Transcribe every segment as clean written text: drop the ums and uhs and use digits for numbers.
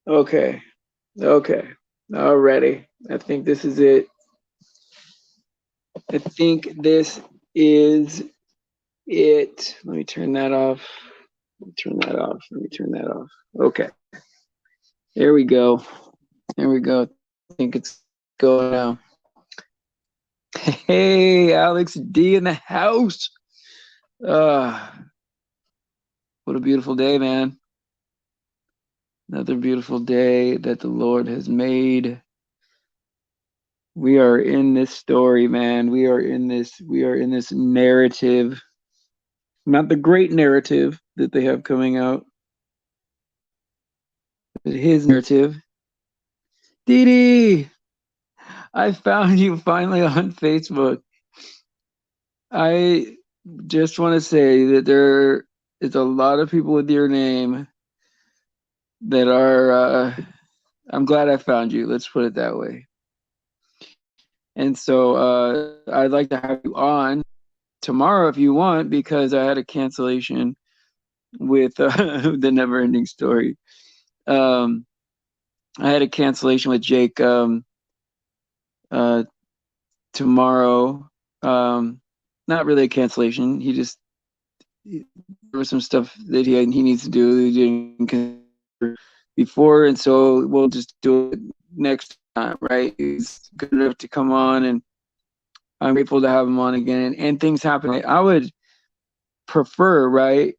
Okay. Okay. Alrighty. I think this is it. I think this is it. Let me turn that off. Let me turn that off. Let me turn that off. Okay. There we go. There we go. I think it's going now. Hey, Alex D in the house. Uh, what a beautiful day, man. Another beautiful day that the Lord has made. We are in this story, man. We are in this narrative. Not the great narrative that they have coming out, but his narrative. Dee, I found you finally on Facebook. I just want to say that there is a lot of people with your name that are I'm glad I found you. Let's put it that way. And so I'd like to have you on tomorrow if you want, because I had a cancellation with the never ending story. Um, I had a cancellation with Jake uh, tomorrow. Not really a cancellation. He just there was some stuff that he needs to do that he didn't consider before, and so we'll just do it next time, right? He's good enough to come on, and I'm grateful to have him on again. And things happen. I would prefer, right?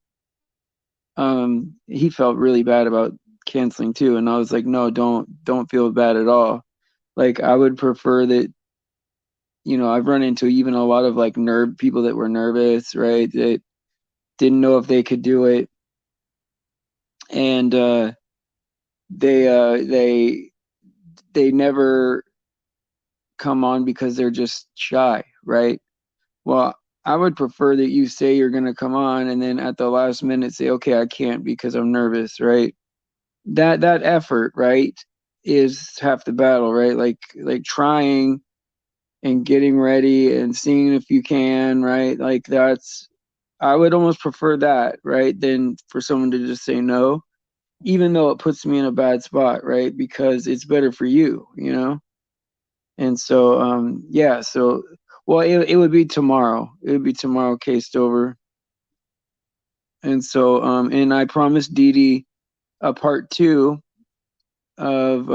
He felt really bad about canceling too, and I was like, no, don't feel bad at all. Like I would prefer that, I've run into even a lot of like nerve people that were nervous, right? That didn't know if they could do it, and they never come on because they're just shy, right? Well, I would prefer that you say you're going to come on and then at the last minute say, okay, I can't because I'm nervous, right? That effort, right, is half the battle, right? Like trying and getting ready and seeing if you can, right? Like that's I would almost prefer that, right, than for someone to just say no, even though it puts me in a bad spot, right? Because it's better for you, you know? And so yeah, so well it would be tomorrow. It would be tomorrow cased over. And so and I promised Dee Dee a part two of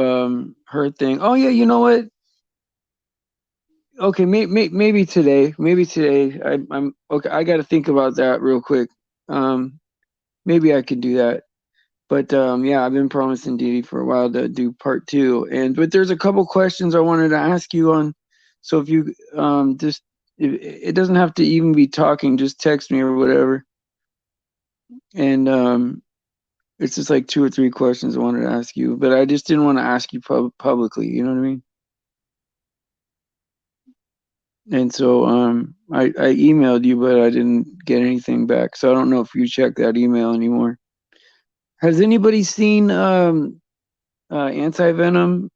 her thing. Oh yeah, you know what? Okay, maybe today. Maybe today. I'm okay. I got to think about that real quick. Um, maybe I could do that. But yeah, I've been promising Dee Dee for a while to do part two. And but there's a couple questions I wanted to ask you on. So if you just it doesn't have to even be talking. Just text me or whatever. And it's just like two or three questions I wanted to ask you. But I just didn't want to ask you publicly. You know what I mean? And so I emailed you, but I didn't get anything back. So I don't know if you check that email anymore. Has anybody seen Anti Venom?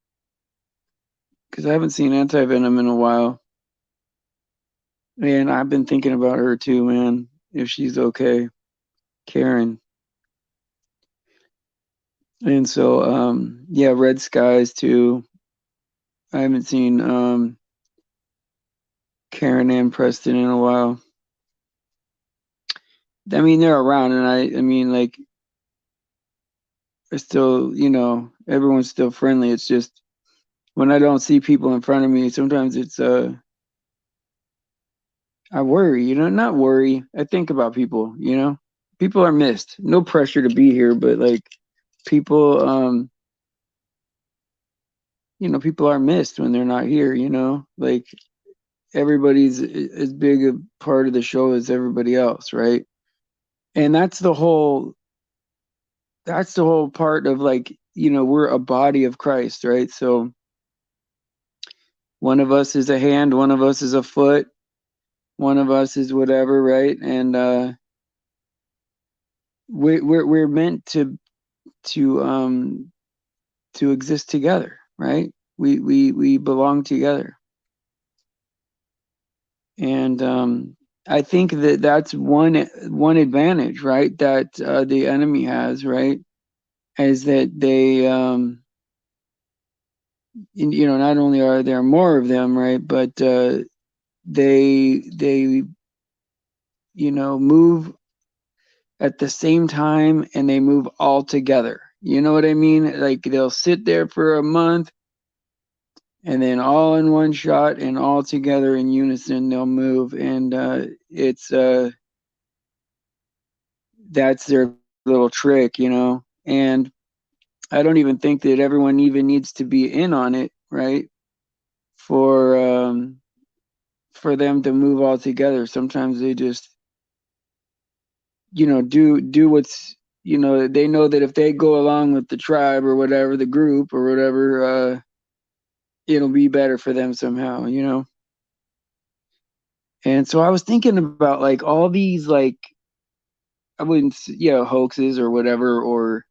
Because I haven't seen Anti Venom in a while, and I've been thinking about her too, man. If she's okay, Karen. And so yeah, Red Skies too. I haven't seen Karen and Preston in a while. I mean, they're around, and I mean, like, they're still, everyone's still friendly. It's just when I don't see people in front of me, sometimes it's I worry, not worry. I think about people. People are missed. No pressure to be here, but like people people are missed when they're not here. Like everybody's as big a part of the show as everybody else, right? And that's the whole part of like, we're a body of Christ, right? So one of us is a hand, one of us is a foot, one of us is whatever, right? And we're meant to to exist together, right? We belong together, and I think that that's one advantage, right? That the enemy has, right? is that they, not only are there more of them, right, but they move at the same time and they move all together. You know what I mean? Like they'll sit there for a month and then all in one shot and all together in unison they'll move, and it's that's their little trick, and I don't even think that everyone even needs to be in on it, right? For for them to move all together. Sometimes they just, do what's, they know that if they go along with the tribe or whatever, the group or whatever, it'll be better for them somehow. And so I was thinking about like all these like, I wouldn't, hoaxes or whatever, or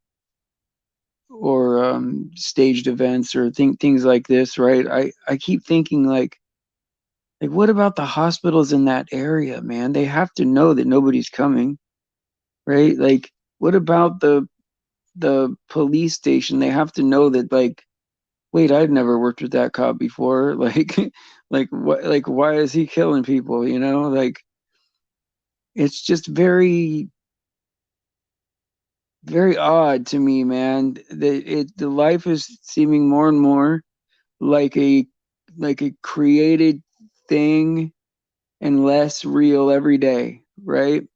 staged events or things like this, right? I keep thinking like what about the hospitals in that area, man? They have to know that nobody's coming, right? Like what about the police station? They have to know that, like, wait, I've never worked with that cop before. Like like what, like why is he killing people, Like it's just very, very odd to me, man. The life is seeming more and more like a created thing and less real every day, right?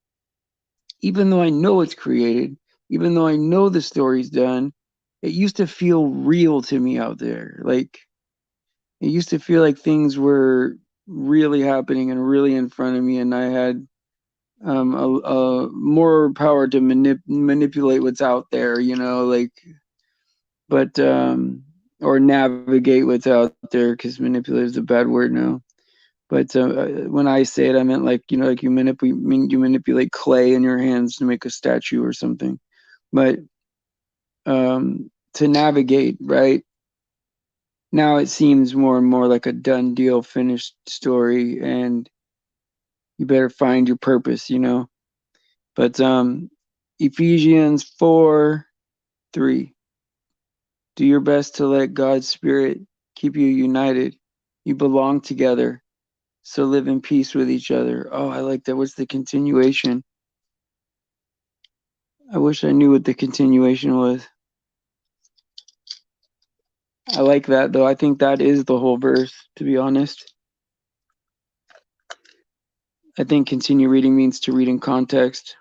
Even though I know it's created, even though I know the story's done, it used to feel real to me out there. Like it used to feel like things were really happening and really in front of me, and I had a more power to manipulate what's out there, like, but or navigate what's out there, because manipulate is a bad word now. But when I say it, I meant like, like you manipulate clay in your hands to make a statue or something. But to navigate, right? Now it seems more and more like a done deal, finished story, and you better find your purpose. But Ephesians 4:3. Do your best to let God's Spirit keep you united. You belong together, so live in peace with each other. Oh, I like that. What's the continuation? I wish I knew what the continuation was. I like that, though. I think that is the whole verse, to be honest. I think continue reading means to read in context,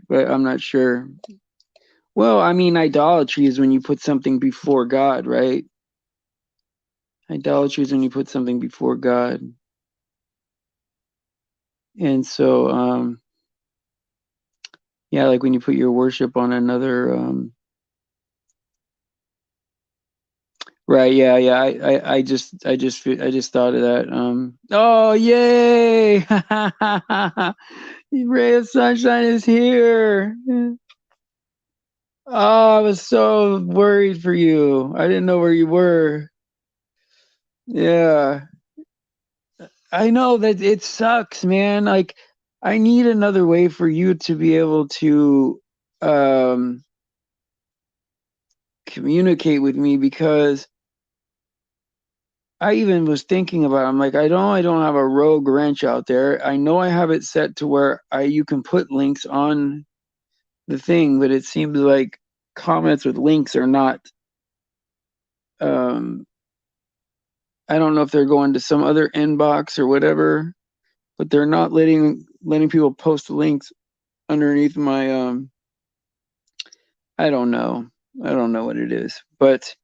but I'm not sure. Well, I mean, idolatry is when you put something before God, right? Idolatry is when you put something before God. And so, yeah, like when you put your worship on another, right? Yeah, yeah. I just thought of that. Oh, yay! Ray of sunshine is here. Oh, I was so worried for you. I didn't know where you were. Yeah, I know that it sucks, man. Like, I need another way for you to be able to um communicate with me, because I even was thinking about it. I'm like, I don't have a rogue wrench out there. I know I have it set to where you can put links on the thing, but it seems like comments with links are not um I don't know if they're going to some other inbox or whatever, but they're not letting people post links underneath my I don't know. I don't know what it is. But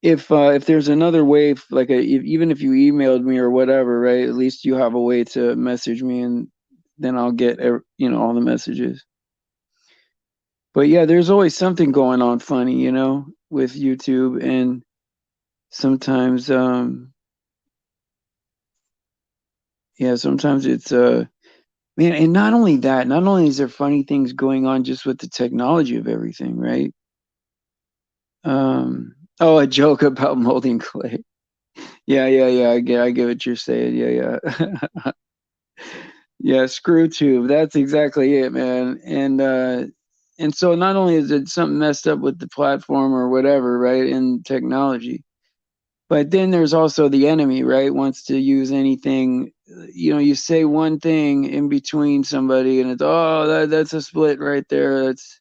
if there's another way, like even if you emailed me or whatever, right? At least you have a way to message me, and then I'll get all the messages. But yeah, there's always something going on funny, with YouTube, and sometimes yeah, sometimes it's man, and not only that, not only is there funny things going on just with the technology of everything, right? Oh, a joke about molding clay. Yeah, yeah, yeah. I get what you're saying. Yeah, yeah. Yeah, screw tube. That's exactly it, man. And And so not only is it something messed up with the platform or whatever, right, in technology, but then there's also the enemy, right, wants to use anything. You know, you say one thing in between somebody and it's, oh, that's a split right there. That's,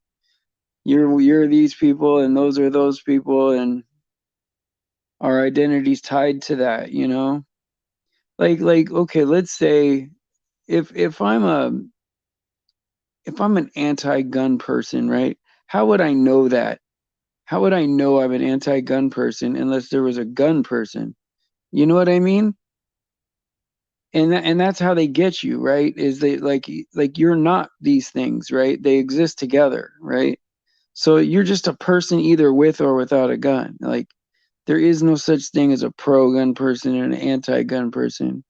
you're these people and those are those people, and our identity's tied to that, you know? Like okay, let's say if I'm an anti-gun person, right? How would I know that? How would I know I'm an anti-gun person unless there was a gun person? You know what I mean? And that's how they get you, right? Is they like you're not these things, right? They exist together, right? So you're just a person either with or without a gun. Like there is no such thing as a pro-gun person and an anti-gun person,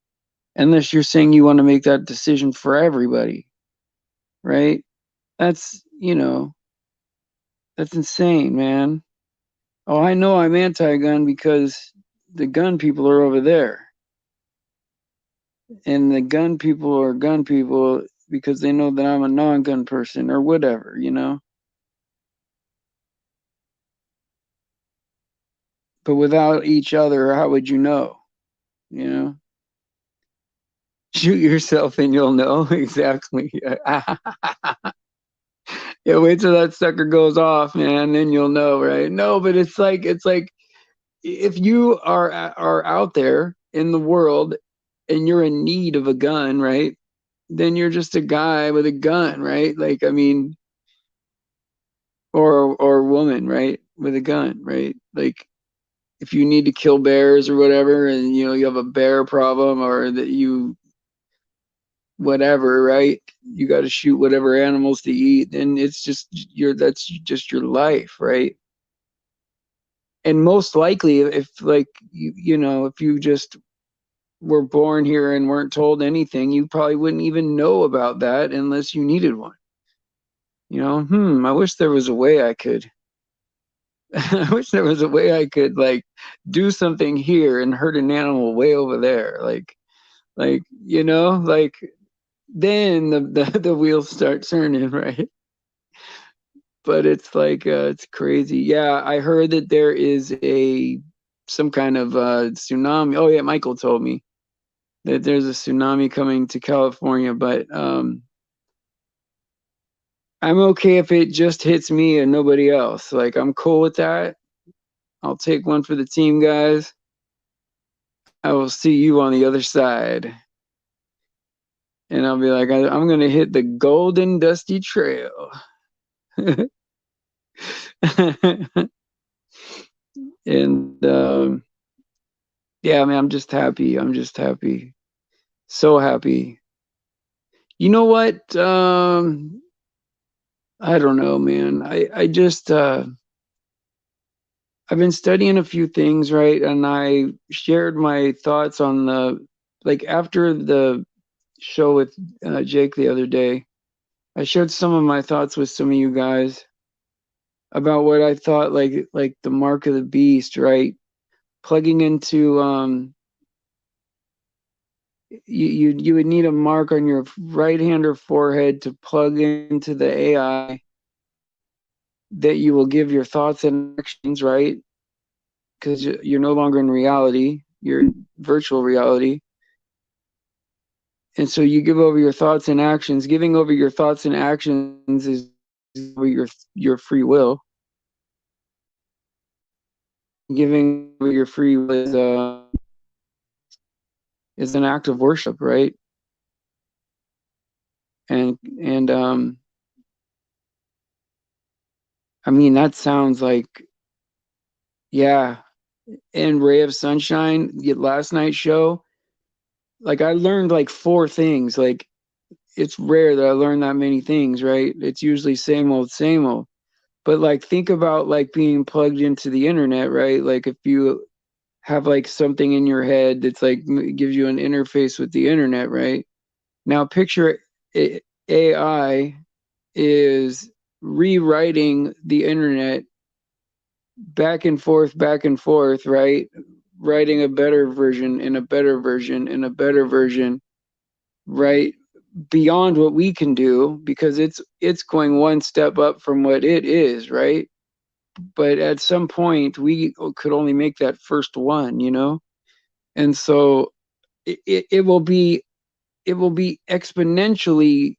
unless you're saying you want to make that decision for everybody, right? That's, you know, that's insane, man. Oh, I know I'm anti-gun because the gun people are over there, and the gun people are gun people because they know that I'm a non-gun person or whatever, you know? But without each other, how would you know? You know? Shoot yourself and you'll know exactly. Yeah, wait till that sucker goes off, man, then you'll know, right? No, but it's like if you are out there in the world and you're in need of a gun, right? Then you're just a guy with a gun, right? Like I mean, or a woman, right, with a gun, right? Like if you need to kill bears or whatever, and you know you have a bear problem or that you whatever, right? You got to shoot whatever animals to eat, and it's just your that's just your life, right? And most likely, if like you know, if you just were born here and weren't told anything, you probably wouldn't even know about that unless you needed one. You know, I wish there was a way I could. I wish there was a way I could like do something here and hurt an animal way over there. Like you know, like then the wheels start turning, right? But it's like it's crazy. Yeah, I heard that there is a some kind of tsunami. Oh yeah, Michael told me that there's a tsunami coming to California, but I'm okay if it just hits me and nobody else. Like I'm cool with that. I'll take one for the team, guys. I will see you on the other side. And I'll be like, I'm gonna hit the golden dusty trail. And yeah, man, I'm just happy. I'm just happy. So happy. You know what? I don't know, man. I just I've been studying a few things, right? And I shared my thoughts on the like after the show with Jake the other day. I shared some of my thoughts with some of you guys about what I thought like the mark of the beast, right? Plugging into you would need a mark on your right hand or forehead to plug into the AI that you will give your thoughts and actions, right? Because you're no longer in reality, you're in virtual reality. And so you give over your thoughts and actions. Giving over your thoughts and actions is your free will. Giving over your free will is an act of worship, right? And I mean that sounds like yeah. And Ray of Sunshine, last night's show, like I learned like four things. Like it's rare that I learn that many things, right? It's usually same old, same old. But like think about like being plugged into the internet, right? Like if you have like something in your head that's like gives you an interface with the internet, right? Now picture AI is rewriting the internet back and forth, right? Writing a better version and a better version and a better version, right? beyond what we can do because it's going one step up from what it is, right? But at some point we could only make that first one, you know? And so it will be exponentially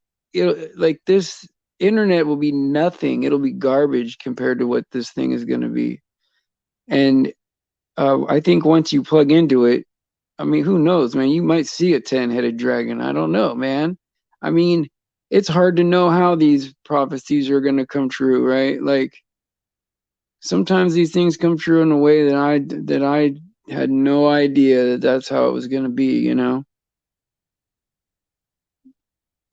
like this internet will be nothing. It'll be garbage compared to what this thing is going to be. And I think once you plug into it, I mean, who knows, man? You might see a 10-headed dragon. I don't know, man. I mean, it's hard to know how these prophecies are going to come true, right? Like sometimes these things come true in a way that I had no idea that that's how it was going to be, you know?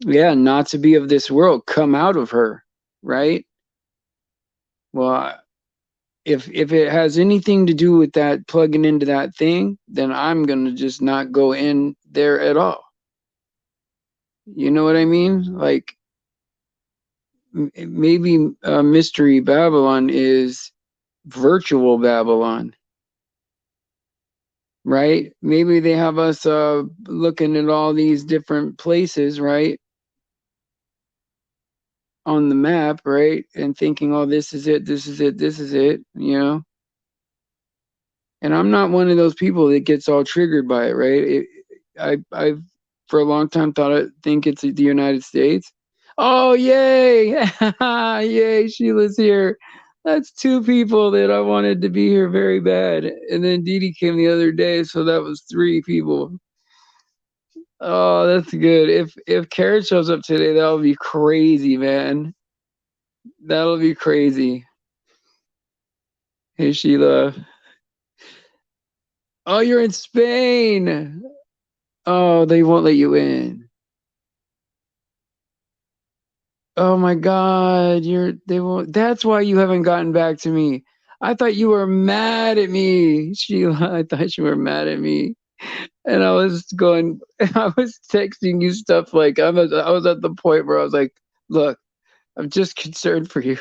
Yeah, not to be of this world, come out of her, right? Well, if it has anything to do with that plugging into that thing, then I'm gonna just not go in there at all. You know what I mean? Like maybe Mystery Babylon is virtual Babylon, right? Maybe they have us looking at all these different places, right? On the map, right? And thinking, oh, this is it, this is it, this is it, you know? And I'm not one of those people that gets all triggered by it, right? I've for a long time think it's the United States. Oh, yay! Yay, Sheila's here. That's two people that I wanted to be here very bad. And then Dee Dee came the other day, so that was three people. Oh, that's good. If Carrot shows up today, that'll be crazy, man. That'll be crazy. Hey, Sheila. Oh, you're in Spain. Oh, they won't let you in. Oh my God, they won't. That's why you haven't gotten back to me. I thought you were mad at me, Sheila. I thought you were mad at me, and I was going. I was texting you stuff like I was at the point where I was like, "Look, I'm just concerned for you.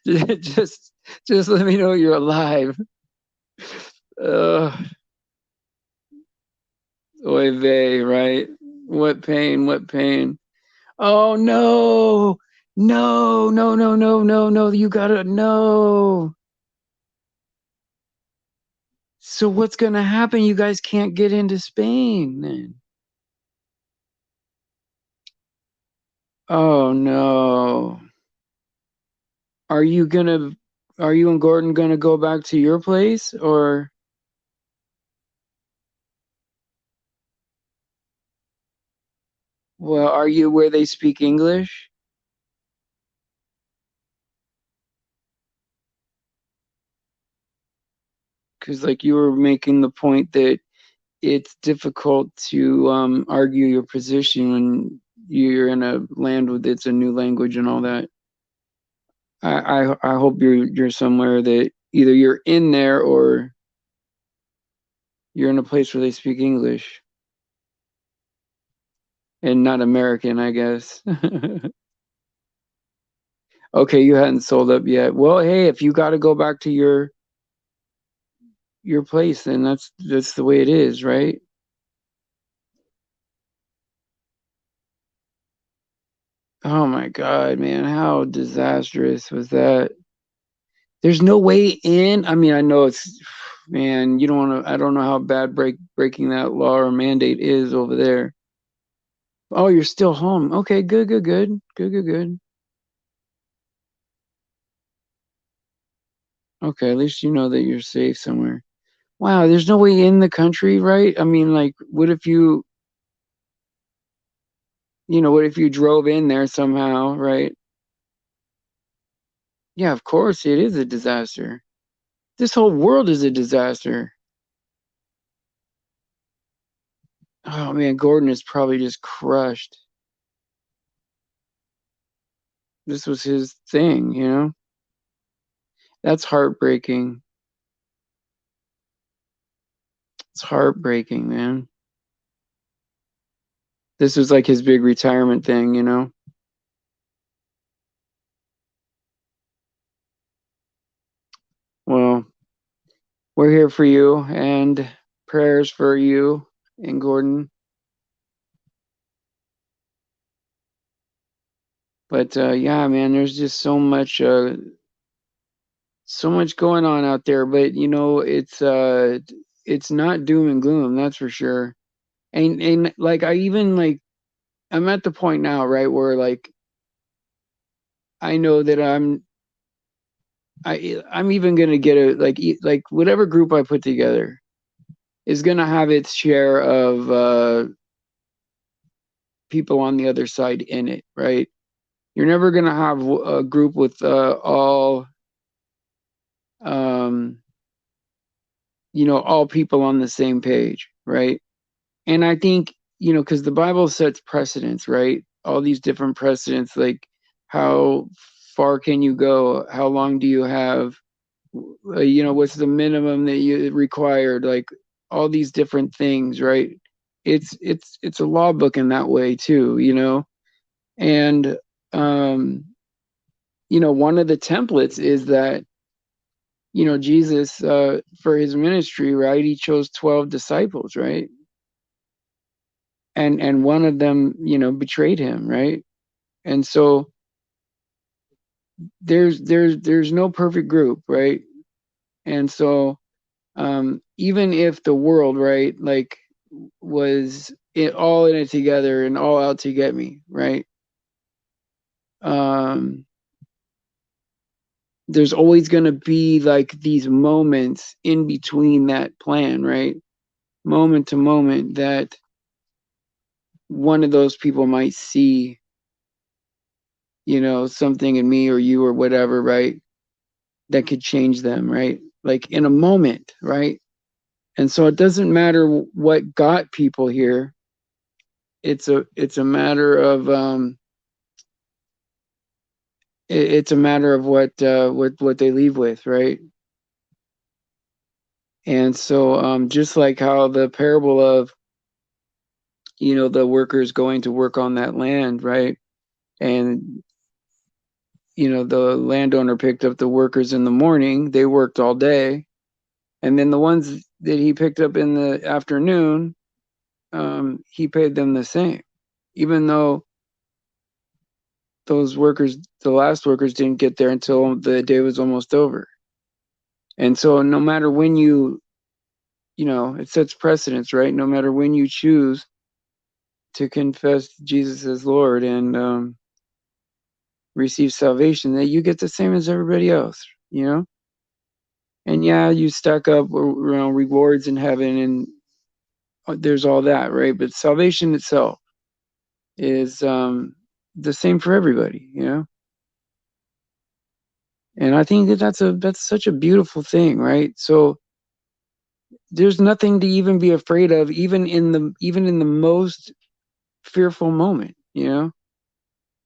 just, just let me know you're alive." Uh, Oy vey, right? What pain? What pain? Oh no! No! No! No! No! No! No! You gotta no. So what's going to happen? You guys can't get into Spain then. Oh no. Are you gonna are you and Gordon gonna go back to your place or well, are you where they speak English? Because like you were making the point that it's difficult to argue your position when you're in a land with it's a new language and all that. I hope you're somewhere that either you're in there or you're in a place where they speak English and not American, I guess. Okay, you hadn't sold up yet. Well, hey, if you got to go back to your place, then that's the way it is, right? Oh my God, man, how disastrous was that? There's no way in. I mean, I know it's, man, you don't want to. I don't know how bad breaking that law or mandate is over there. Oh, you're still home. Okay, good, good, good, good, good, good. Okay, at least you know that you're safe somewhere. Wow, there's no way in the country, right? I mean, like, what if what if you drove in there somehow, right? Yeah, of course it is a disaster. This whole world is a disaster. Oh man, Gordon is probably just crushed. This was his thing, you know? That's heartbreaking. It's heartbreaking, man. This was like his big retirement thing, you know? Well, we're here for you and prayers for you and Gordon. But yeah, man, there's just so much going on out there. But you know, it's not doom and gloom, that's for sure. And like I even like I'm at the point now, right, where like I know that I'm even gonna get a like whatever group I put together is gonna have its share of people on the other side in it, right? You're never gonna have a group with all um, you know, all people on the same page, right? And I think, you know, because the Bible sets precedents, right? All these different precedents, like how far can you go? How long do you have? You know, what's the minimum that you required? Like all these different things, right? It's a law book in that way too, you know. And um, you know, one of the templates is that, you know, Jesus for his ministry, right? He chose 12 disciples, right? And one of them, you know, betrayed him, right? And so there's no perfect group, right? And so even if the world, right, like was it all in it together and all out to get me, right? Um, there's always going to be like these moments in between that plan, right? Moment to moment that one of those people might see, you know, something in me or you or whatever, right? That could change them, right? Like in a moment, right? And so it doesn't matter what got people here. It's a matter of it's a matter of what they leave with, right? And so just like how the parable of, you know, the workers going to work on that land, right? And you know, the landowner picked up the workers in the morning, they worked all day, and then the ones that he picked up in the afternoon, he paid them the same, even though those workers, the last workers, didn't get there until the day was almost over. And so no matter when you know, it sets precedence, right? No matter when you choose to confess Jesus as Lord and receive salvation, that you get the same as everybody else, you know? And yeah, you stack up, you know, rewards in heaven, and there's all that, right? But salvation itself is the same for everybody, you know? And I think that that's such a beautiful thing, right? So there's nothing to even be afraid of, even in the most fearful moment, you know,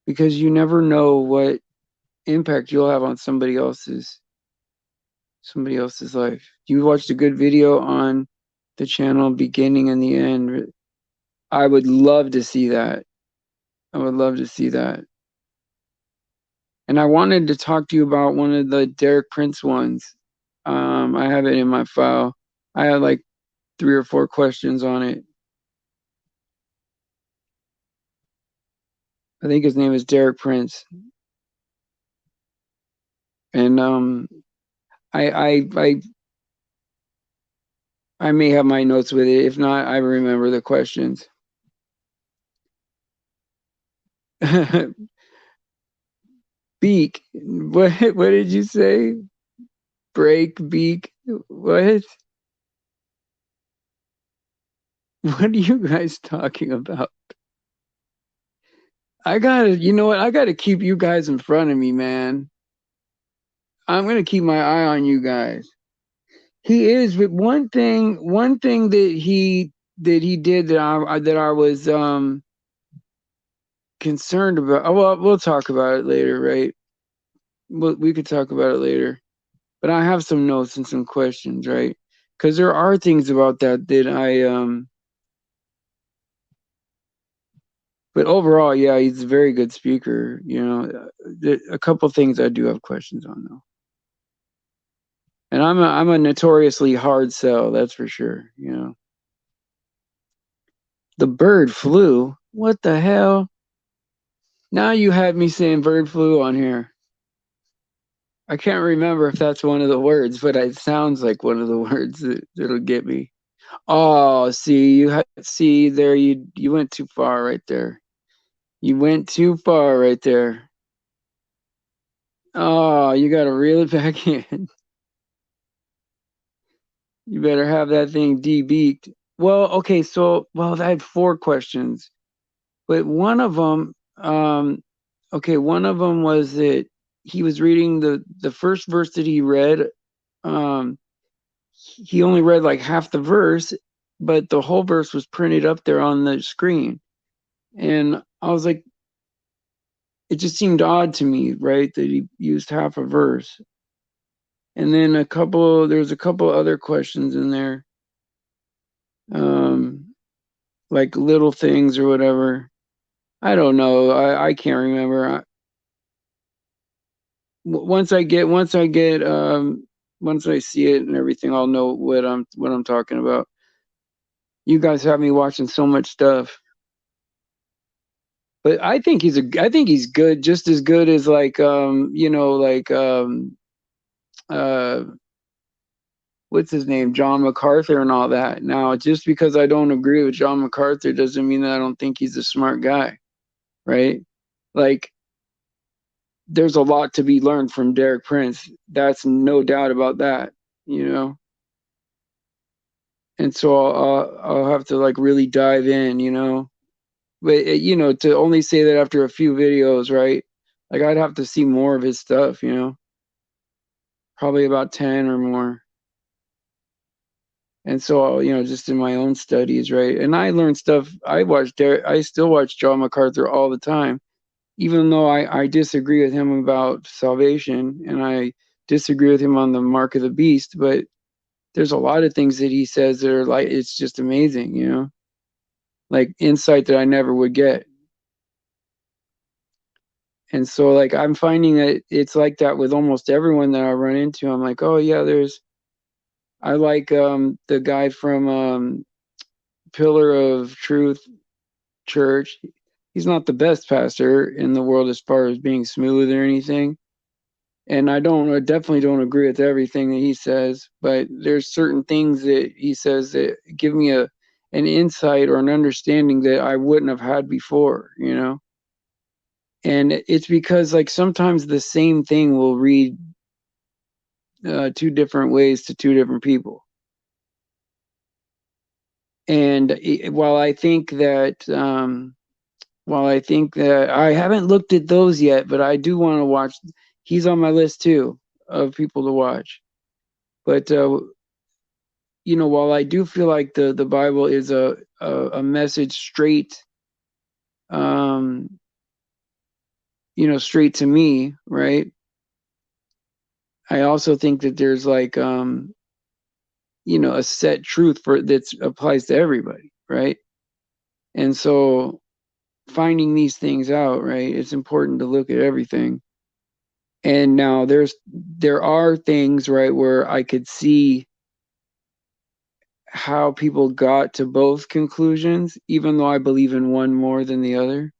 because you never know what impact you'll have on somebody else's life. You watched a good video on the channel, beginning and the end. I would love to see that. I would love to see that. And I wanted to talk to you about one of the Derek Prince ones. I have it in my file. I had like 3 or 4 questions on it. I think his name is Derek Prince. And I I I I may have my notes with it. If not, I remember the questions. Beak. What did you say? Break beak. What? What are you guys talking about? I gotta, you know what? I gotta keep you guys in front of me, man. I'm gonna keep my eye on you guys. He is, but one thing that he did that I was concerned about. Oh, well, we'll talk about it later, right? We could talk about it later. But I have some notes and some questions, right? Because there are things about that I but overall, yeah, he's a very good speaker. You know, a couple things I do have questions on though. And I'm a notoriously hard sell, that's for sure. You know, the bird flew. What the hell? Now you had me saying bird flu on here. I can't remember if that's one of the words, but it sounds like one of the words that'll get me. Oh, see, see there you went too far right there. You went too far right there. Oh, you gotta reel it back in. You better have that thing debeaked. Well, okay, so I had four questions, but one of them, okay, one of them was that he was reading the first verse that he read. Um, he only read like half the verse, but the whole verse was printed up there on the screen, and I was like, it just seemed odd to me, right, that he used half a verse. And then there's a couple other questions in there, um, like little things or whatever. I don't know. I can't remember. Once I see it and everything, I'll know what I'm talking about. You guys have me watching so much stuff, but I think he's good, just as good as like uh what's his name, John MacArthur and all that. Now, just because I don't agree with John MacArthur doesn't mean that I don't think he's a smart guy, right? Like, there's a lot to be learned from Derek Prince. That's no doubt about that, you know. And so I'll have to like really dive in, you know. But to only say that after a few videos, right? Like I'd have to see more of his stuff, you know. Probably about 10 or more. And so, just in my own studies, right? And I learned stuff. I still watch John MacArthur all the time, even though I disagree with him about salvation and I disagree with him on the mark of the beast. But there's a lot of things that he says that are like, it's just amazing, you know, like insight that I never would get. And so, like, I'm finding that it's like that with almost everyone that I run into. I'm like, oh, yeah, I like the guy from Pillar of Truth Church. He's not the best pastor in the world as far as being smooth or anything. And I definitely don't agree with everything that he says, but there's certain things that he says that give me an insight or an understanding that I wouldn't have had before, you know? And it's because like sometimes the same thing will read two different ways to two different people. And while I think that I haven't looked at those yet, but I do want to watch. He's on my list too of people to watch. But while I do feel like the Bible is a message straight, um, straight to me, right? I also think that there's like a set truth for that applies to everybody, right? And so finding these things out, right? It's important to look at everything. And now there are things, right, where I could see how people got to both conclusions, even though I believe in one more than the other.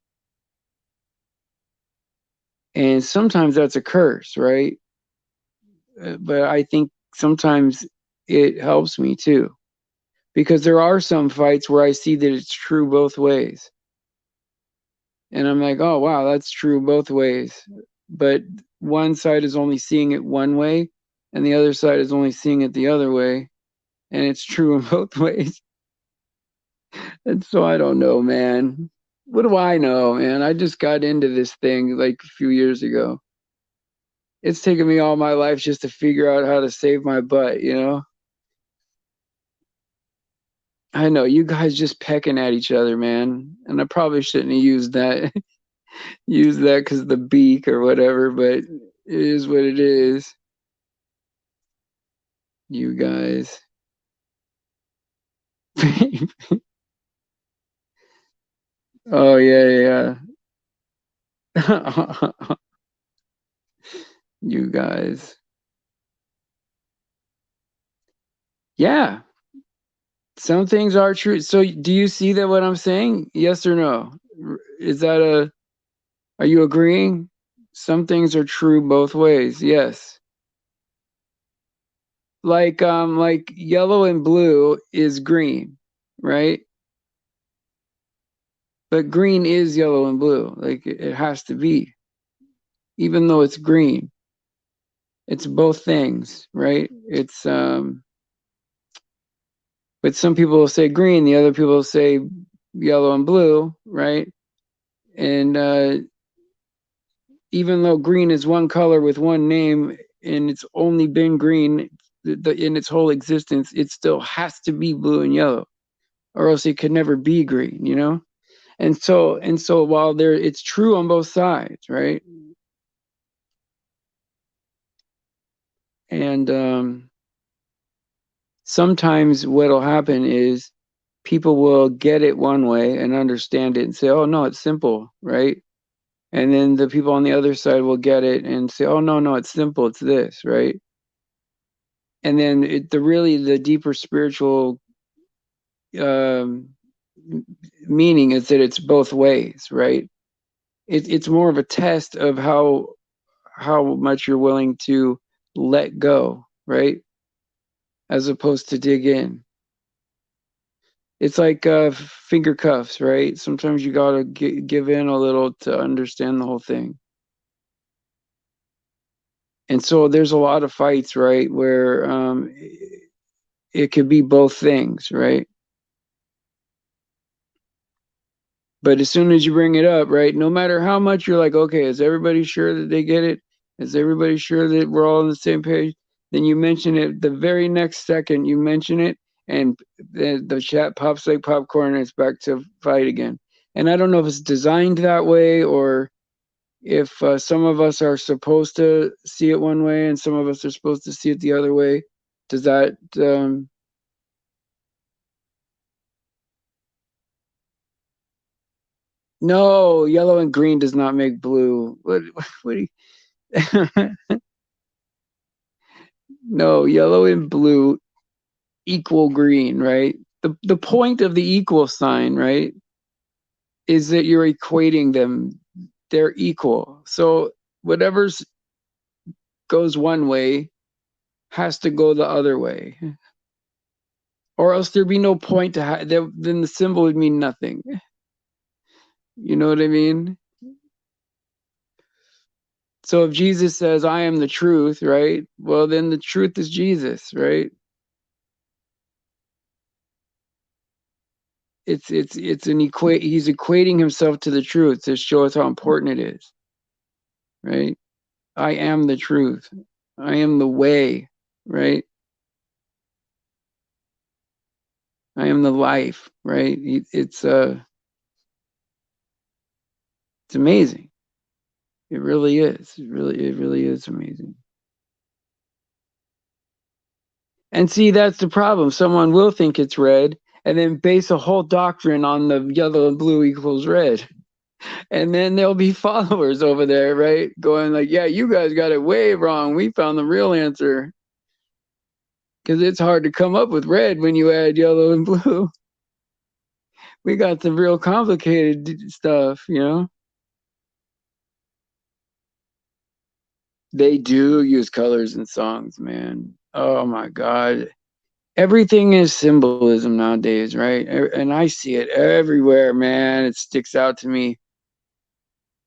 And sometimes that's a curse, right? But I think sometimes it helps me too, because there are some fights where I see that it's true both ways. And I'm like, oh, wow, that's true both ways. But one side is only seeing it one way, and the other side is only seeing it the other way. And it's true in both ways. And so I don't know, man. What do I know, man? I just got into this thing like a few years ago. It's taken me all my life just to figure out how to save my butt, you know? I know you guys just pecking at each other, man. And I probably shouldn't have used that use that because of the beak or whatever, but it is what it is. You guys. Oh yeah, yeah. You guys. Yeah. Some things are true. So do you see that what I'm saying? Yes or no? Is that a Are you agreeing? Some things are true both ways. Yes. Like yellow and blue is green, right? But green is yellow and blue. Like it has to be, even though it's green. It's both things, right? It's but some people will say green, the other people will say yellow and blue, right? And even though green is one color with one name and it's only been green in its whole existence, it still has to be blue and yellow, or else it could never be green, you know? And so while there it's true on both sides, right? And sometimes what'll happen is people will get it one way and understand it and say, oh no, it's simple, right? And then the people on the other side will get it and say, oh no, it's simple, it's this, right? And then the deeper spiritual um, meaning is that it's both ways, right? It's more of a test of how much you're willing to let go, right? As opposed to dig in. It's like finger cuffs, right? Sometimes you gotta give in a little to understand the whole thing. And so there's a lot of fights, right, where it could be both things, right? But as soon as you bring it up, right, no matter how much you're like, okay, is everybody sure that they get it? Is everybody sure that we're all on the same page? Then you mention it the very next second you mention it, and the chat pops like popcorn and it's back to fight again. And I don't know if it's designed that way or if some of us are supposed to see it one way and some of us are supposed to see it the other way. Does that no, yellow and green does not make blue. What do you no, yellow and blue equal green, right? The point of the equal sign, right, is that you're equating them. They're equal. So whatever's goes one way has to go the other way. Or else there'd be no point to then the symbol would mean nothing. You know what I mean? So if Jesus says, I am the truth, right? Well, then the truth is Jesus, right? It's an equate he's equating himself to the truth to show us how important it is, right? I am the truth. I am the way, right? I am the life, right? It's amazing. It really is. It really is amazing. And see, that's the problem. Someone will think it's red and then base a whole doctrine on the yellow and blue equals red. And then there'll be followers over there, right? Going like, yeah, you guys got it way wrong. We found the real answer. Because it's hard to come up with red when you add yellow and blue. We got the real complicated stuff, you know? They do use colors in songs, man. Oh my God. Everything is symbolism nowadays, right? And I see it everywhere, man. It sticks out to me.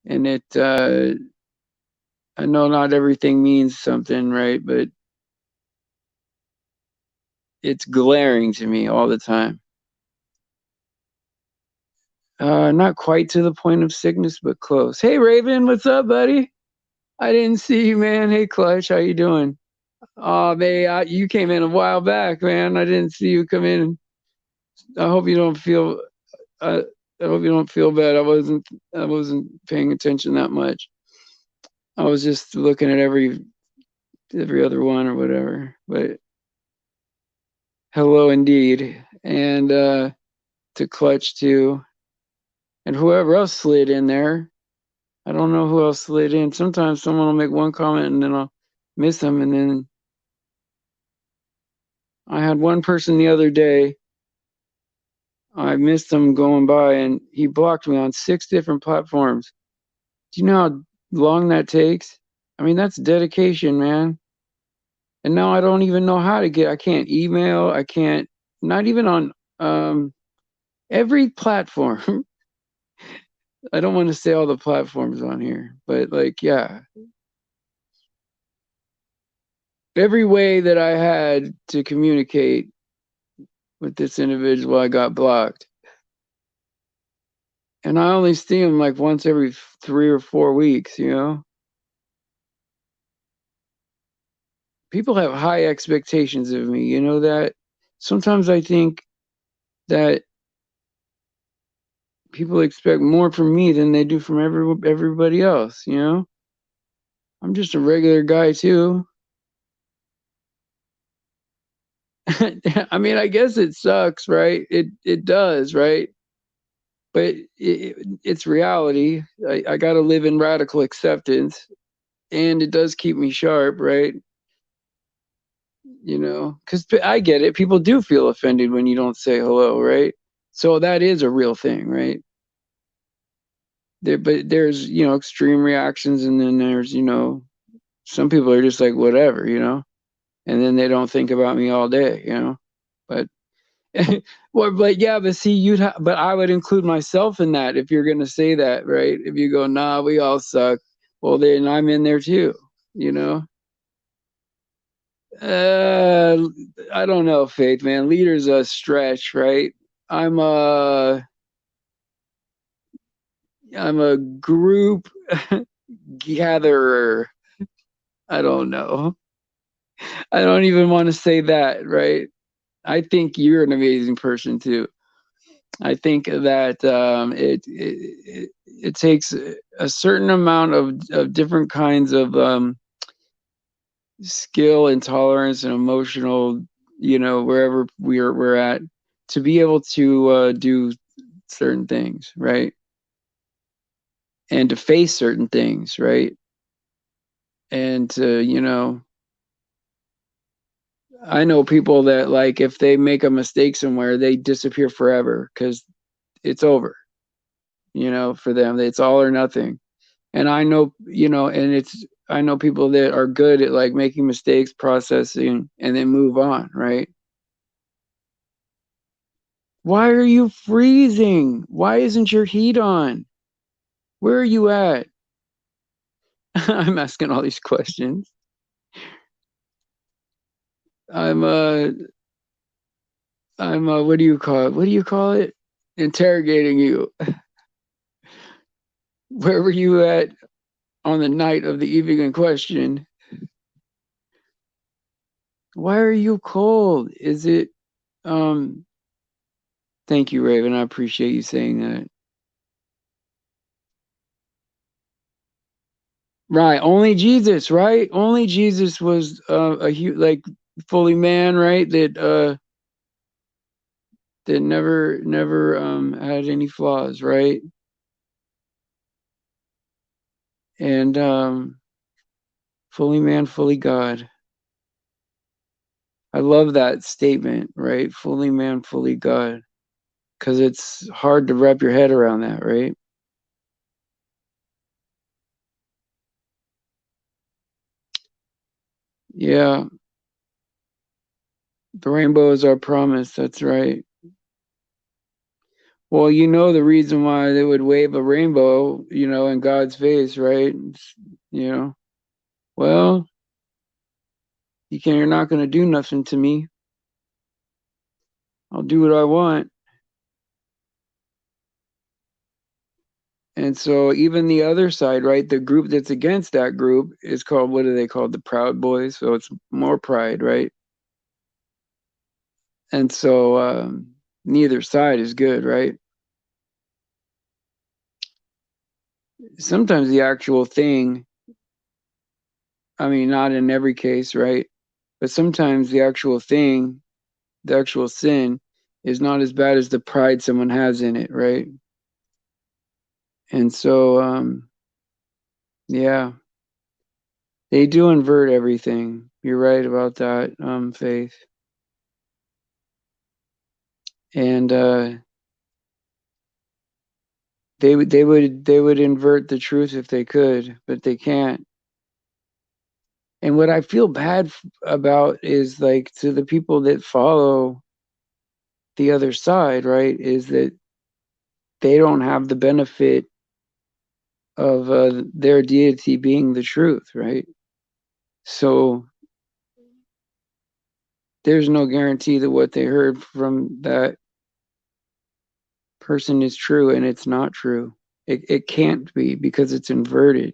And I know not everything means something, right? But it's glaring to me all the time. Not quite to the point of sickness, but close. Hey, Raven, what's up, buddy? I didn't see you, man. Hey, Clutch, how you doing? Oh, man, you came in a while back, man. I didn't see you come in. I hope you don't feel. Uh, I hope you don't feel bad. I wasn't paying attention that much. I was just looking at every other one or whatever. But hello, indeed, and to Clutch too, and whoever else slid in there. I don't know who else slid in. Sometimes someone will make one comment and then I'll miss them. And then I had one person the other day. I missed him going by and he blocked me on 6 different platforms. Do you know how long that takes? I mean, that's dedication, man. And now I don't even know how to I can't email. I can't, not even on um, every platform. I don't want to say all the platforms on here, but like, yeah, every way that I had to communicate with this individual, I got blocked. And I only see him like once every 3 or 4 weeks, you know? People have high expectations of me, you know that? Sometimes I think that people expect more from me than they do from everybody else, you know? I'm just a regular guy too. I mean, I guess it sucks, right? It does, right? But it's reality. I got to live in radical acceptance, and it does keep me sharp, right? You know, because I get it. People do feel offended when you don't say hello, right? So that is a real thing, right? But there's, you know, extreme reactions, and then there's, you know, some people are just like, whatever, you know, and then they don't think about me all day, you know. But well, but yeah, but see, but I would include myself in that if you're gonna say that, right? If you go, nah, we all suck, well, then I'm in there too, you know. Uh, I don't know, Faith, man. Leader's a stretch, right? I'm a I'm a group gatherer. I don't know. I don't even want to say that, right? I think you're an amazing person too. I think that it takes a certain amount of different kinds of skill and tolerance and emotional, you know, wherever we're at, to be able to do certain things, right? And to face certain things, right? And to, you know, I know people that like if they make a mistake somewhere, they disappear forever because it's over, you know, for them. It's all or nothing. And I know, you know, and I know people that are good at like making mistakes, processing, and then move on, right? Why are you freezing? Why isn't your heat on? Where are you at? I'm asking all these questions. I'm what do you call it? What do you call it? Interrogating you. Where were you at on the night of the evening in question? Why are you cold? Is it um thank you, Raven. I appreciate you saying that. Right, only Jesus, right? Only Jesus was like fully man, right? That never had any flaws, right? And fully man, fully God. I love that statement, right? Fully man, fully God, because it's hard to wrap your head around that, right? Yeah, the rainbow is our promise. That's right. Well, you know the reason why they would wave a rainbow, you know, in God's face, right? You know, well, you're not going to do nothing to me. I'll do what I want. And so even the other side, right? The group that's against that group is called, what are they called? The Proud Boys. So it's more pride, right? And so neither side is good, right? Sometimes the actual thing, I mean, not in every case, right? But sometimes the actual thing, the actual sin, is not as bad as the pride someone has in it, right? And so, yeah, they do invert everything. You're right about that, Faith. And they would invert the truth if they could, but they can't. And what I feel bad about is like to the people that follow the other side, right? Is that they don't have the benefit of their deity being the truth, right? So there's no guarantee that what they heard from that person is true, and it's not true. It can't be because it's inverted.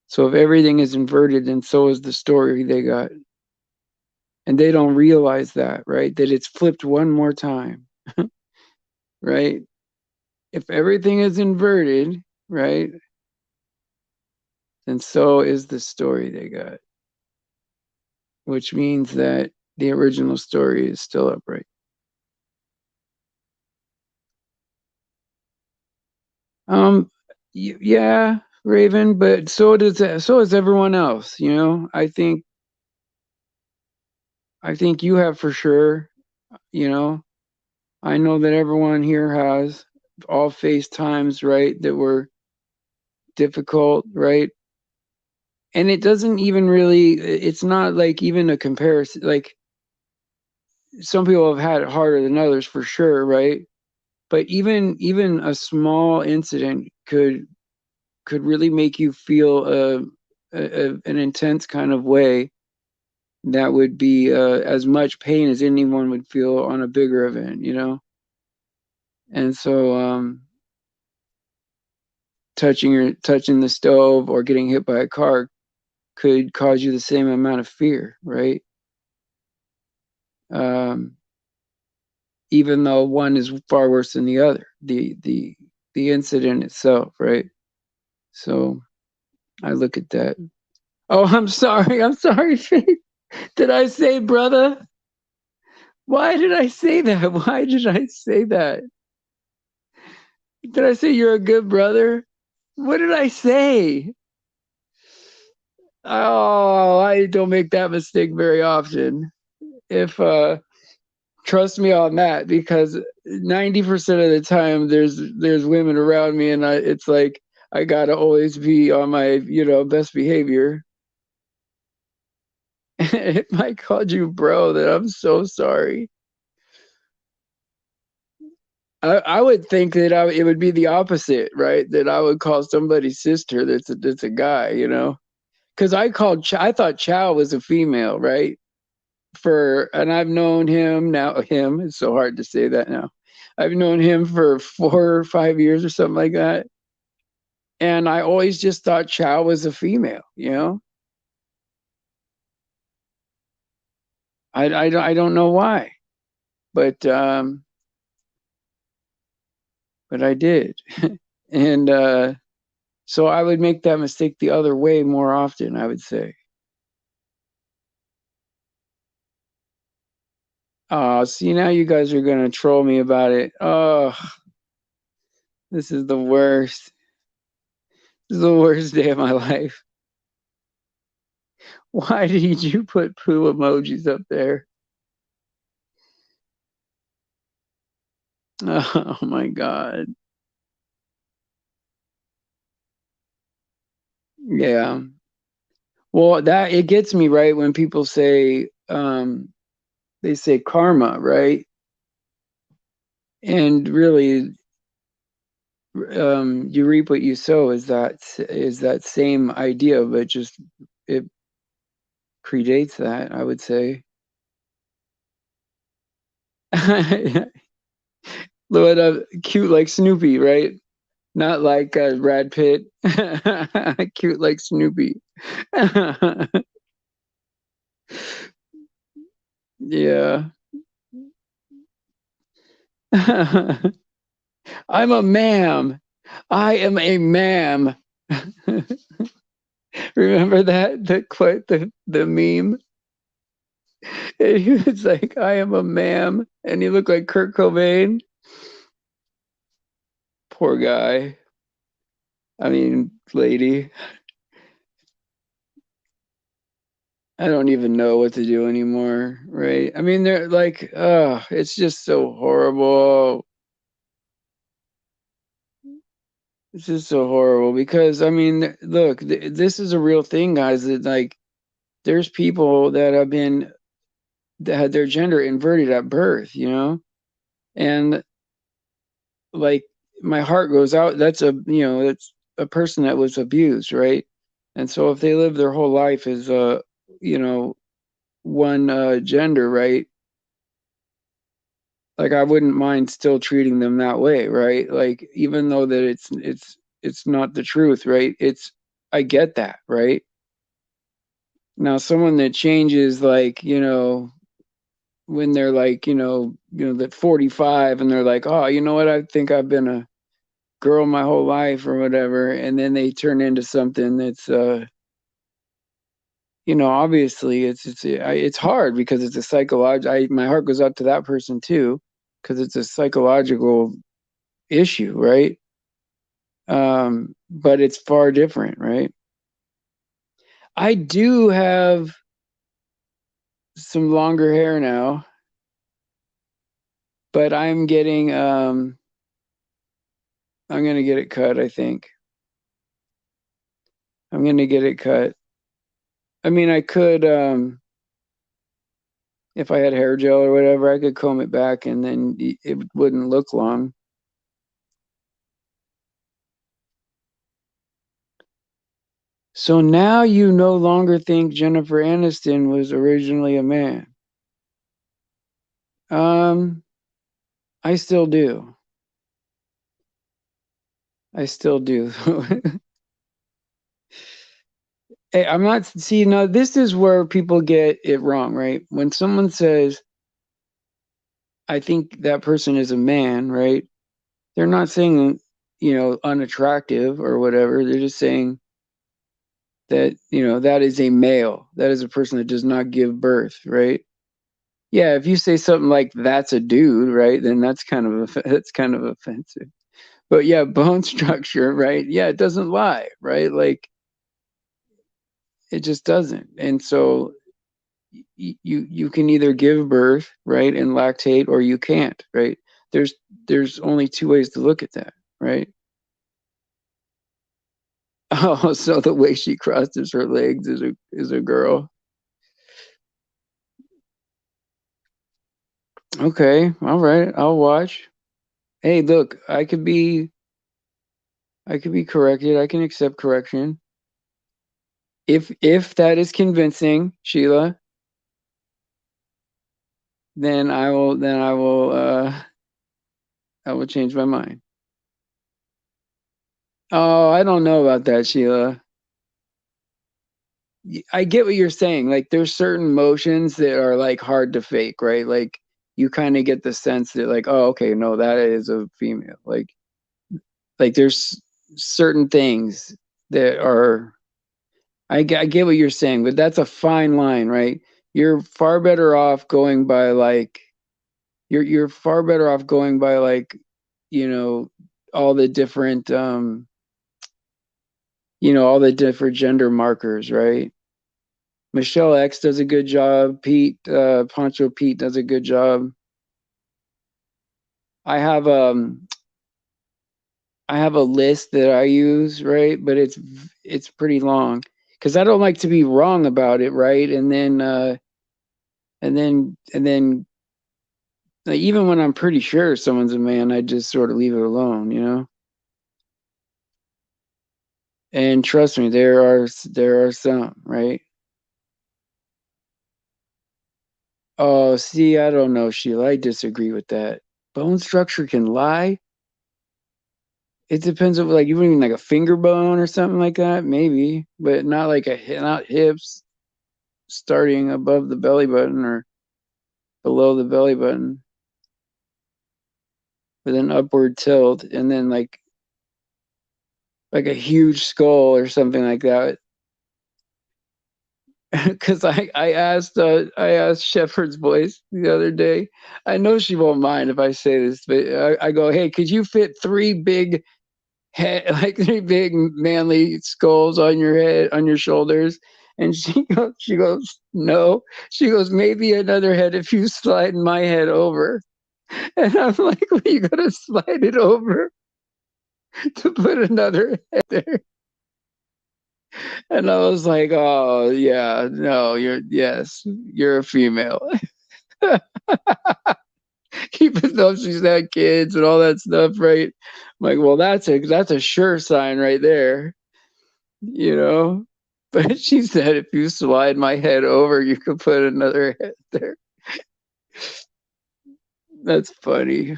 So if everything is inverted, then so is the story they got. And they don't realize that, right? That it's flipped one more time, right? If everything is inverted, right, then so is the story they got, which means that the original story is still upright. Um, yeah, Raven, but so is everyone else, you know? I think you have for sure, you know. I know that everyone here has all faced times, right, that were difficult, right? And it doesn't even really, it's not like even a comparison. Like some people have had it harder than others for sure, right? But even a small incident could really make you feel an intense kind of way that would be as much pain as anyone would feel on a bigger event, you know? And so touching the stove or getting hit by a car could cause you the same amount of fear, right? Um, even though one is far worse than the other, the incident itself, right? So I look at that. Oh, I'm sorry. I'm sorry, Faith. Did I say brother? Why did I say that? Why did I say that? Did I say you're a good brother? What did I say? Oh, I don't make that mistake very often. If trust me on that, because 90% of the time there's women around me, and it's like I gotta always be on my best behavior. If I called you bro, then I'm so sorry. I would think that it would be the opposite, right? That I would call somebody sister that's a guy, you know? Because I thought Chow was a female, right? And I've known him now. Him, it's so hard to say that now. I've known him for 4 or 5 years or something like that, and I always just thought Chow was a female. You know, I don't know why, but I did, and so I would make that mistake the other way more often, I would say. Oh, see, now you guys are gonna troll me about it. Oh, this is the worst. This is the worst day of my life. Why did you put poo emojis up there? Oh my God. Yeah. Well, that it gets me right when people say they say karma, right? And really you reap what you sow is that same idea, but just it predates that, I would say. Lord, cute like Snoopy, right? Not like Brad Pitt. Cute like Snoopy. Yeah. I'm a ma'am. I am a ma'am. Remember that the quote, the meme? And he was like, "I am a ma'am," and he looked like Kurt Cobain. Poor guy. I mean, lady. I don't even know what to do anymore, right? I mean, they're like, it's just so horrible. This is so horrible because I mean, look, this is a real thing, guys. That like, there's people that have been that had their gender inverted at birth, you know, and like my heart goes out. That's that's a person that was abused, right? And so if they live their whole life as you know, one gender, right? Like I wouldn't mind still treating them that way, right? Like even though that it's not the truth, right? It's I get that, right? Now someone that changes like, when they're like, that 45 and they're like, "Oh, you know what? I think I've been a girl my whole life or whatever," and then they turn into something that's obviously it's hard because it's a psychological. My heart goes out to that person too because it's a psychological issue, right? But it's far different, right? I do have some longer hair now, but I'm gonna get it cut, I think. I'm gonna get it cut. I mean, I could if I had hair gel or whatever, I could comb it back and then it wouldn't look long. So now you no longer think Jennifer Aniston was originally a man. Um, I still do. I still do. Hey, I'm not, see, now this is where people get it wrong, right? When someone says, I think that person is a man, right? They're not saying, unattractive or whatever. They're just saying that, that is a male. That is a person that does not give birth, right? Yeah, if you say something like that's a dude, right? Then that's kind of offensive. But yeah, bone structure, right? Yeah, it doesn't lie, right? Like it just doesn't. And so you can either give birth, right, and lactate, or you can't, right? There's there's only two ways to look at that, right? Oh, so the way she crosses her legs is a girl. Okay, all right, I'll watch. Hey, look, I could be corrected. I can accept correction. If that is convincing, Sheila, then I will change my mind. Oh, I don't know about that, Sheila. I get what you're saying. Like there's certain motions that are like hard to fake, right? Like you kind of get the sense that like, oh, okay, no, that is a female. Like there's certain things that are I get what you're saying, but that's a fine line, right? You're far better off going by like you're far better off going by like, you know, all the different all the different gender markers, right? Michelle X does a good job. Poncho Pete does a good job. I have I have a list that I use, right? But it's pretty long because I don't like to be wrong about it, right? And then like, even when I'm pretty sure someone's a man, I just sort of leave it alone, you know? And trust me, there are some, right? Oh, see, I don't know, Sheila. I disagree with that. Bone structure can lie. It depends on like you mean like a finger bone or something like that, maybe, but not like not hips starting above the belly button or below the belly button with an upward tilt, and then like a huge skull or something like that. Because I asked Shepherd's Voice the other day. I know she won't mind if I say this, but I go, hey, could you fit three big head, like three big manly skulls on your head, on your shoulders? And she goes, no. She goes, maybe another head if you slide my head over. And I'm like, well, you gotta slide it over. to put another head there. And I was like, oh yeah, no, you're a female. Even though she's had kids and all that stuff, right? I'm like, well, that's a sure sign right there, you know. But she said, if you slide my head over, you could put another head there. That's funny.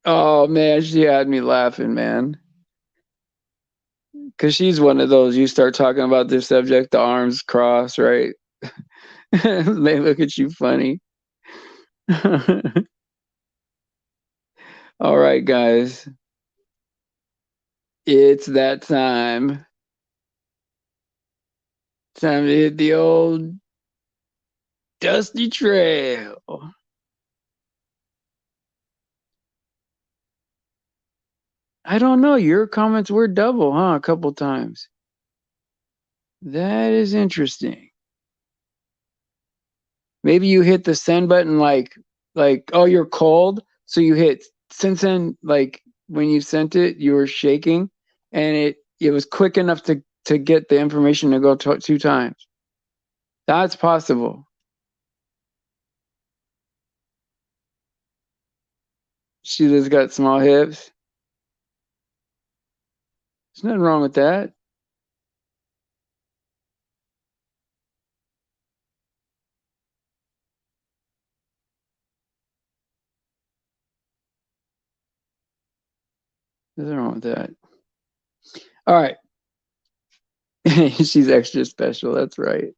Oh man, she had me laughing, man. Because she's one of those, you start talking about this subject, the arms cross, right? They look at you funny. All right, guys. It's that time. Time to hit the old dusty trail. I don't know. Your comments were double, huh? A couple times. That is interesting. Maybe you hit the send button like oh, you're cold, so you hit send like when you sent it, you were shaking, and it was quick enough to get the information to go two times. That's possible. She just got small hips. There's nothing wrong with that. Nothing wrong with that. All right. She's extra special. That's right.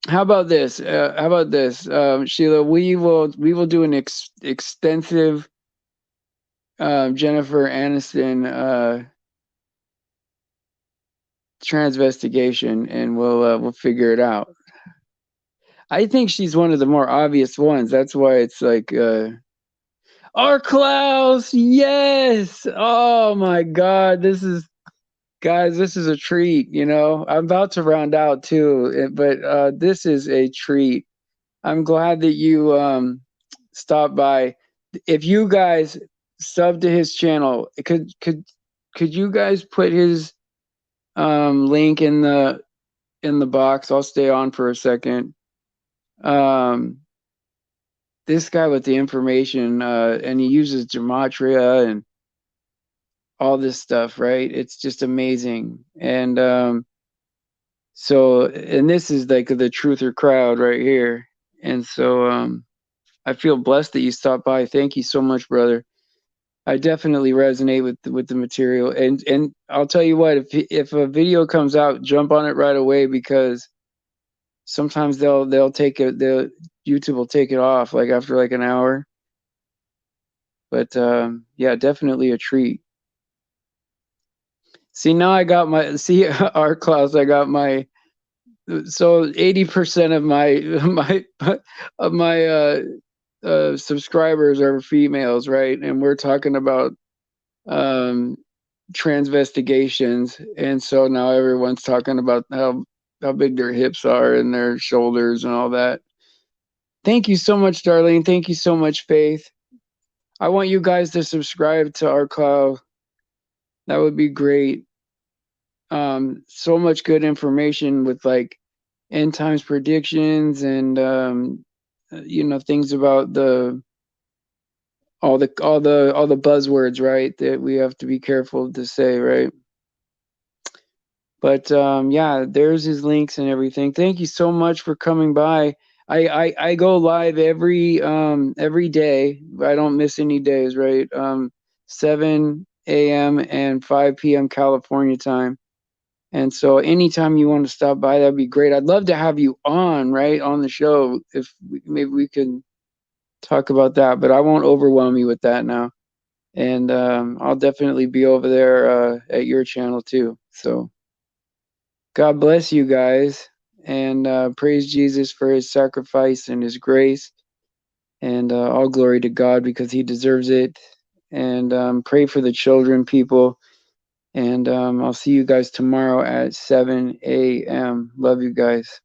How about this? Sheila? We will do an extensive Jennifer Aniston transvestigation, and we'll figure it out. I think she's one of the more obvious ones. That's why it's like our Klaus, yes. Oh my God, guys, this is a treat. I'm about to round out too, but this is a treat. I'm glad that you stopped by. If you guys sub to his channel, could you guys put his link in the box? I'll stay on for a second. This guy with the information, and he uses gematria and all this stuff, right? It's just amazing. And and this is like the truther crowd right here. And so I feel blessed that you stopped by. Thank you so much, brother. I definitely resonate with the material, and I'll tell you what, if a video comes out, jump on it right away, because sometimes they'll take it, the YouTube will take it off like after like an hour. But yeah, definitely a treat. See, now I got our Klaus, I got my, so 80% of my subscribers are females, right? And we're talking about transvestigations, and so now everyone's talking about how big their hips are and their shoulders and all that. Thank you so much, Darlene. Thank you so much, Faith. I want you guys to subscribe to our cloud. That would be great. So much good information with like end times predictions and things about all the buzzwords, right, that we have to be careful to say, right? But yeah, there's his links and everything. Thank you so much for coming by. I go live every day. I don't miss any days, right? 7 a.m. and 5 p.m. California time. And so anytime you want to stop by, that'd be great. I'd love to have you on, right, on the show, if maybe we could talk about that, but I won't overwhelm you with that now. And I'll definitely be over there at your channel too. So God bless you guys, and praise Jesus for his sacrifice and his grace, and all glory to God because he deserves it. And pray for the children, people. And I'll see you guys tomorrow at 7 a.m. Love you guys.